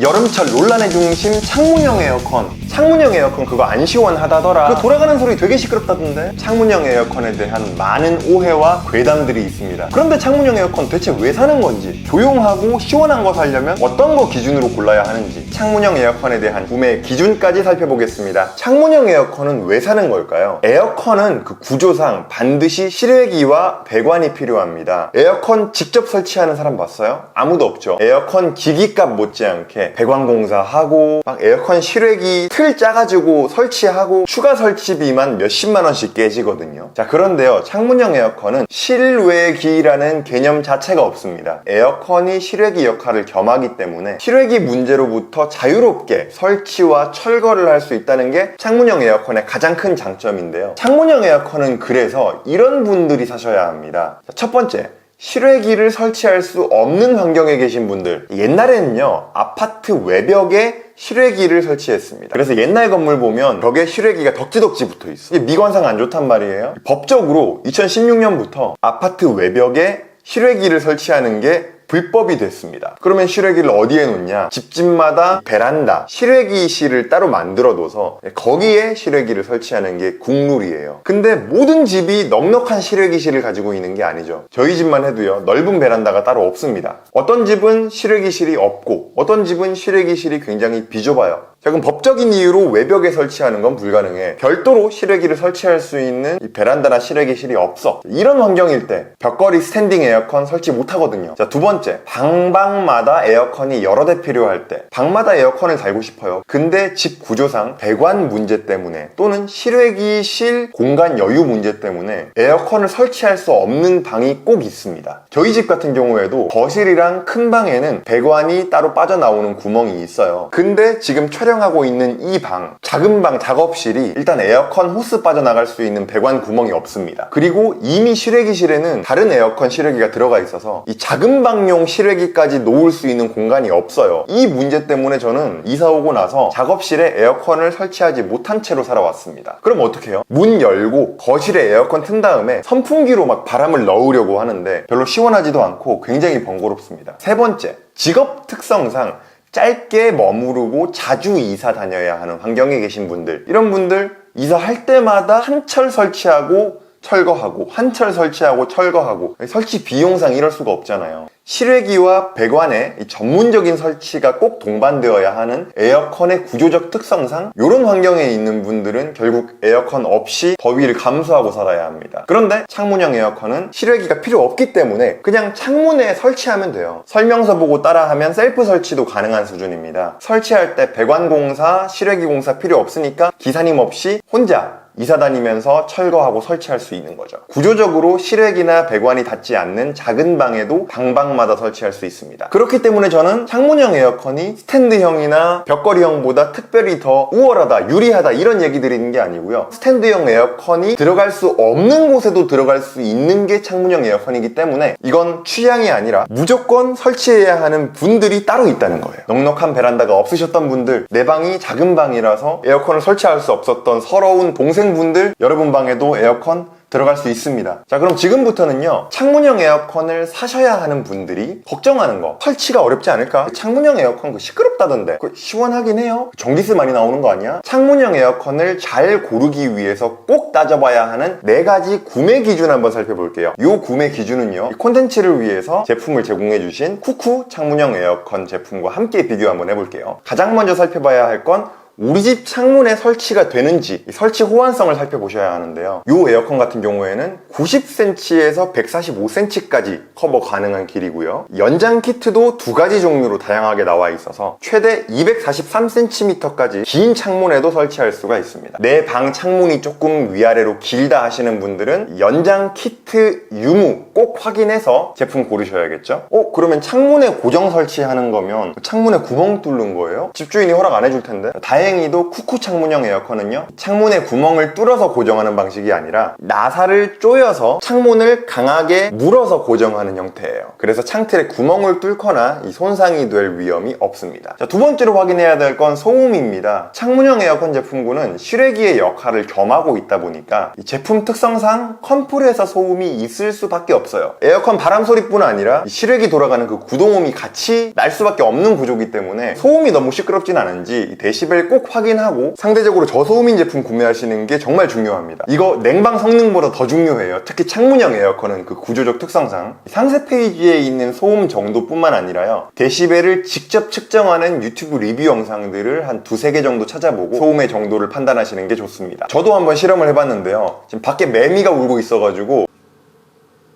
여름철 논란의 중심 창문형 에어컨. 창문형 에어컨 그거 안 시원하다더라. 그 돌아가는 소리 되게 시끄럽다던데. 창문형 에어컨에 대한 많은 오해와 괴담들이 있습니다. 그런데 창문형 에어컨 대체 왜 사는 건지, 조용하고 시원한 거 사려면 어떤 거 기준으로 골라야 하는지, 창문형 에어컨에 대한 구매 기준까지 살펴보겠습니다. 창문형 에어컨은 왜 사는 걸까요? 에어컨은 그 구조상 반드시 실외기와 배관이 필요합니다. 에어컨 직접 설치하는 사람 봤어요? 아무도 없죠. 에어컨 기기값 못지않게 배관 공사하고 막 에어컨 실외기 틀 짜가지고 설치하고 추가 설치비만 몇십만 원씩 깨지거든요. 자, 그런데요, 창문형 에어컨은 실외기라는 개념 자체가 없습니다. 에어컨이 실외기 역할을 겸하기 때문에 실외기 문제로부터 자유롭게 설치와 철거를 할 수 있다는 게 창문형 에어컨의 가장 큰 장점인데요. 창문형 에어컨은 그래서 이런 분들이 사셔야 합니다. 자, 첫 번째, 실외기를 설치할 수 없는 환경에 계신 분들. 옛날에는요, 아파트 외벽에 실외기를 설치했습니다. 그래서 옛날 건물 보면 벽에 실외기가 덕지덕지 붙어 있어. 이게 미관상 안 좋단 말이에요. 법적으로 2016년부터 아파트 외벽에 실외기를 설치하는 게 불법이 됐습니다. 그러면 실외기를 어디에 놓냐? 집집마다 베란다, 실외기실을 따로 만들어둬서 거기에 실외기를 설치하는 게 국룰이에요. 근데 모든 집이 넉넉한 실외기실을 가지고 있는 게 아니죠. 저희 집만 해도요, 넓은 베란다가 따로 없습니다. 어떤 집은 실외기실이 없고 어떤 집은 실외기실이 굉장히 비좁아요. 자, 그럼 법적인 이유로 외벽에 설치하는 건 불가능해. 별도로 실외기를 설치할 수 있는 이 베란다나 실외기실이 없어. 이런 환경일 때 벽걸이 스탠딩 에어컨 설치 못 하거든요. 자, 두 번째, 방마다 에어컨이 여러 대 필요할 때 방마다 에어컨을 달고 싶어요. 근데 집 구조상 배관 문제 때문에 또는 실외기실 공간 여유 문제 때문에 에어컨을 설치할 수 없는 방이 꼭 있습니다. 저희 집 같은 경우에도 거실이랑 큰 방에는 배관이 따로 빠져나오는 구멍이 있어요. 근데 지금 촬영하고 있는 이 방, 작은 방 작업실이 일단 에어컨 호스 빠져나갈 수 있는 배관 구멍이 없습니다. 그리고 이미 실외기실에는 다른 에어컨 실외기가 들어가 있어서 이 작은 방용 실외기까지 놓을 수 있는 공간이 없어요. 이 문제 때문에 저는 이사 오고 나서 작업실에 에어컨을 설치하지 못한 채로 살아왔습니다. 그럼 어떻게 해요? 문 열고 거실에 에어컨 튼 다음에 선풍기로 막 바람을 넣으려고 하는데 별로 시원하지도 않고 굉장히 번거롭습니다. 세 번째, 직업 특성상 짧게 머무르고 자주 이사 다녀야 하는 환경에 계신 분들, 이런 분들 이사할 때마다 한철 설치하고 철거하고 한철 설치하고 철거하고, 설치 비용상 이럴 수가 없잖아요. 실외기와 배관의 전문적인 설치가 꼭 동반되어야 하는 에어컨의 구조적 특성상 이런 환경에 있는 분들은 결국 에어컨 없이 더위를 감수하고 살아야 합니다. 그런데 창문형 에어컨은 실외기가 필요 없기 때문에 그냥 창문에 설치하면 돼요. 설명서 보고 따라하면 셀프 설치도 가능한 수준입니다. 설치할 때 배관 공사, 실외기 공사 필요 없으니까 기사님 없이 혼자 이사 다니면서 철거하고 설치할 수 있는 거죠. 구조적으로 실외기나 배관이 닿지 않는 작은 방에도 방방마다 설치할 수 있습니다. 그렇기 때문에 저는 창문형 에어컨이 스탠드형이나 벽걸이형보다 특별히 더 우월하다, 유리하다 이런 얘기 드리는 게 아니고요. 스탠드형 에어컨이 들어갈 수 없는 곳에도 들어갈 수 있는 게 창문형 에어컨이기 때문에 이건 취향이 아니라 무조건 설치해야 하는 분들이 따로 있다는 거예요. 넉넉한 베란다가 없으셨던 분들, 내 방이 작은 방이라서 에어컨을 설치할 수 없었던 서러운 동생분들, 여러분 방에도 에어컨 들어갈 수 있습니다. 자, 그럼 지금부터는요, 창문형 에어컨을 사셔야 하는 분들이 걱정하는 거, 설치가 어렵지 않을까? 창문형 에어컨 그 시끄럽다던데 그 시원하긴 해요? 전기세 많이 나오는 거 아니야? 창문형 에어컨을 잘 고르기 위해서 꼭 따져봐야 하는 4가지 구매 기준 한번 살펴볼게요. 이 구매 기준은요, 이 콘텐츠를 위해서 제품을 제공해주신 쿠쿠 창문형 에어컨 제품과 함께 비교 한번 해볼게요. 가장 먼저 살펴봐야 할 건 우리 집 창문에 설치가 되는지, 설치 호환성을 살펴보셔야 하는데요. 이 에어컨 같은 경우에는 90cm에서 145cm까지 커버 가능한 길이고요. 연장 키트도 2가지 종류로 다양하게 나와 있어서 최대 243cm까지 긴 창문에도 설치할 수가 있습니다. 내 방 창문이 조금 위아래로 길다 하시는 분들은 연장 키트 유무 꼭 확인해서 제품 고르셔야겠죠. 그러면 창문에 고정 설치하는 거면 창문에 구멍 뚫는 거예요? 집주인이 허락 안 해줄 텐데. 다행히 다행히도 쿠쿠 창문형 에어컨은요, 창문에 구멍을 뚫어서 고정하는 방식이 아니라 나사를 조여서 창문을 강하게 물어서 고정하는 형태예요. 그래서 창틀에 구멍을 뚫거나 이 손상이 될 위험이 없습니다. 자, 두 번째로 확인해야 될 건 소음입니다. 창문형 에어컨 제품군은 실외기의 역할을 겸하고 있다 보니까 이 제품 특성상 컴프레서 소음이 있을 수밖에 없어요. 에어컨 바람 소리뿐 아니라 실외기 돌아가는 그 구동음이 같이 날 수밖에 없는 구조이기 때문에 소음이 너무 시끄럽진 않은지 데시벨 꼭 확인하고 상대적으로 저소음인 제품 구매하시는 게 정말 중요합니다. 이거 냉방 성능보다 더 중요해요. 특히 창문형 에어컨은 그 구조적 특성상 상세 페이지에 있는 소음 정도뿐만 아니라요, 데시벨을 직접 측정하는 유튜브 리뷰 영상들을 한 두세 개 정도 찾아보고 소음의 정도를 판단하시는 게 좋습니다. 저도 한번 실험을 해봤는데요, 지금 밖에 매미가 울고 있어가지고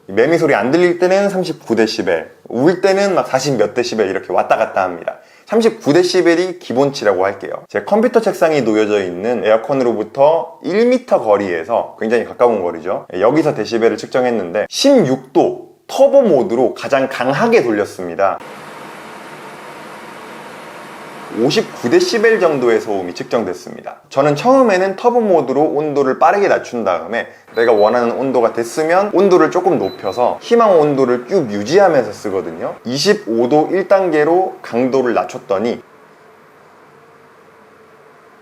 매미 소리 안 들릴 때는 39dB, 울 때는 막 40 몇 데시벨 이렇게 왔다 갔다 합니다. 39dB이 기본치라고 할게요. 제 컴퓨터 책상이 놓여져 있는 에어컨으로부터 1m 거리에서 굉장히 가까운 거리죠. 여기서 데시벨을 측정했는데 16도 터보 모드로 가장 강하게 돌렸습니다. 59dB 정도의 소음이 측정됐습니다. 저는 처음에는 터보 모드로 온도를 빠르게 낮춘 다음에 내가 원하는 온도가 됐으면 온도를 조금 높여서 희망 온도를 쭉 유지하면서 쓰거든요. 25도 1단계로 강도를 낮췄더니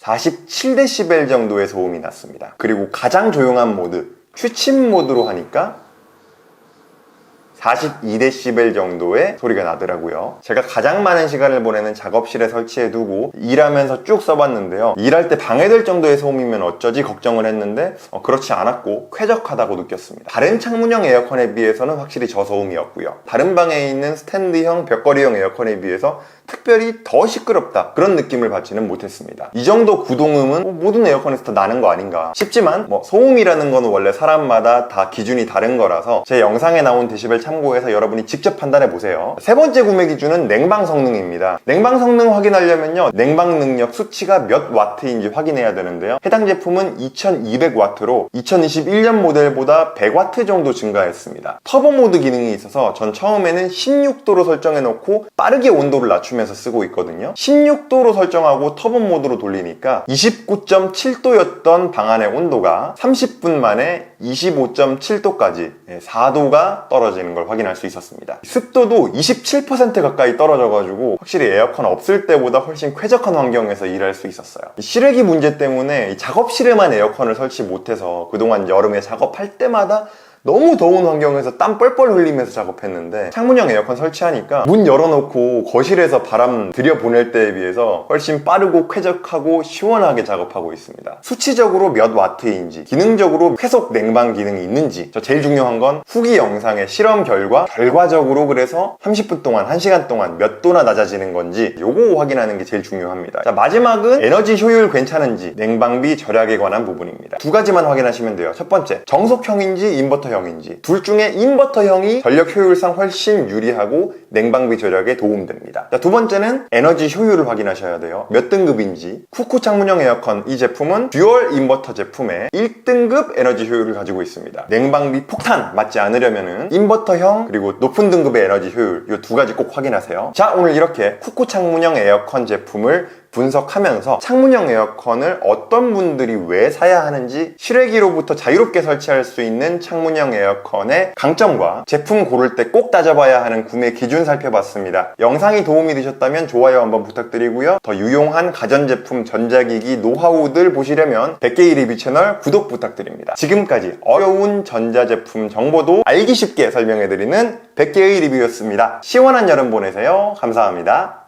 47dB 정도의 소음이 났습니다. 그리고 가장 조용한 모드, 취침 모드로 하니까 42dB 정도의 소리가 나더라고요. 제가 가장 많은 시간을 보내는 작업실에 설치해두고 일하면서 쭉 써봤는데요, 일할 때 방해될 정도의 소음이면 어쩌지 걱정을 했는데 그렇지 않았고 쾌적하다고 느꼈습니다. 다른 창문형 에어컨에 비해서는 확실히 저소음이었고요, 다른 방에 있는 스탠드형 벽걸이형 에어컨에 비해서 특별히 더 시끄럽다 그런 느낌을 받지는 못했습니다. 이 정도 구동음은 모든 에어컨에서 다 나는 거 아닌가 싶지만 소음이라는 거는 원래 사람마다 다 기준이 다른 거라서 제 영상에 나온 데시벨 참고해서 여러분이 직접 판단해 보세요. 세 번째 구매 기준은 냉방 성능입니다. 냉방 성능 확인하려면요, 냉방 능력 수치가 몇 와트인지 확인해야 되는데요, 해당 제품은 2200와트로 2021년 모델보다 100와트 정도 증가했습니다. 터보 모드 기능이 있어서 전 처음에는 16도로 설정해 놓고 빠르게 온도를 낮추면서 쓰고 있거든요. 16도로 설정하고 터보 모드로 돌리니까 29.7도였던 방 안의 온도가 30분 만에 25.7도까지 4도가 떨어지는 걸 확인할 수 있었습니다. 습도도 27% 가까이 떨어져가지고 확실히 에어컨 없을 때보다 훨씬 쾌적한 환경에서 일할 수 있었어요. 실외기 문제 때문에 작업실에만 에어컨을 설치 못해서 그동안 여름에 작업할 때마다 너무 더운 환경에서 땀 뻘뻘 흘리면서 작업했는데 창문형 에어컨 설치하니까 문 열어놓고 거실에서 바람 들여보낼 때에 비해서 훨씬 빠르고 쾌적하고 시원하게 작업하고 있습니다. 수치적으로 몇 와트인지, 기능적으로 회속 냉방 기능이 있는지, 저 제일 중요한 건 후기 영상의 실험 결과적으로 그래서 30분 동안 1시간 동안 몇 도나 낮아지는 건지 요거 확인하는 게 제일 중요합니다. 자, 마지막은 에너지 효율 괜찮은지, 냉방비 절약에 관한 부분입니다. 두 가지만 확인하시면 돼요. 첫 번째, 정속형인지 인버터형인지. 둘 중에 인버터형이 전력 효율상 훨씬 유리하고 냉방비 절약에 도움됩니다. 자, 두 번째는 에너지 효율을 확인하셔야 돼요. 몇 등급인지. 쿠쿠 창문형 에어컨 이 제품은 듀얼 인버터 제품에 1등급 에너지 효율을 가지고 있습니다. 냉방비 폭탄 맞지 않으려면은 인버터형 그리고 높은 등급의 에너지 효율 이 두 가지 꼭 확인하세요. 자, 오늘 이렇게 쿠쿠 창문형 에어컨 제품을 분석하면서 창문형 에어컨을 어떤 분들이 왜 사야 하는지, 실외기로부터 자유롭게 설치할 수 있는 창문형 에어컨의 강점과 제품 고를 때 꼭 따져봐야 하는 구매 기준 살펴봤습니다. 영상이 도움이 되셨다면 좋아요 한번 부탁드리고요, 더 유용한 가전제품, 전자기기 노하우들 보시려면 100개의 리뷰 채널 구독 부탁드립니다. 지금까지 어려운 전자제품 정보도 알기 쉽게 설명해드리는 100개의 리뷰였습니다. 시원한 여름 보내세요. 감사합니다.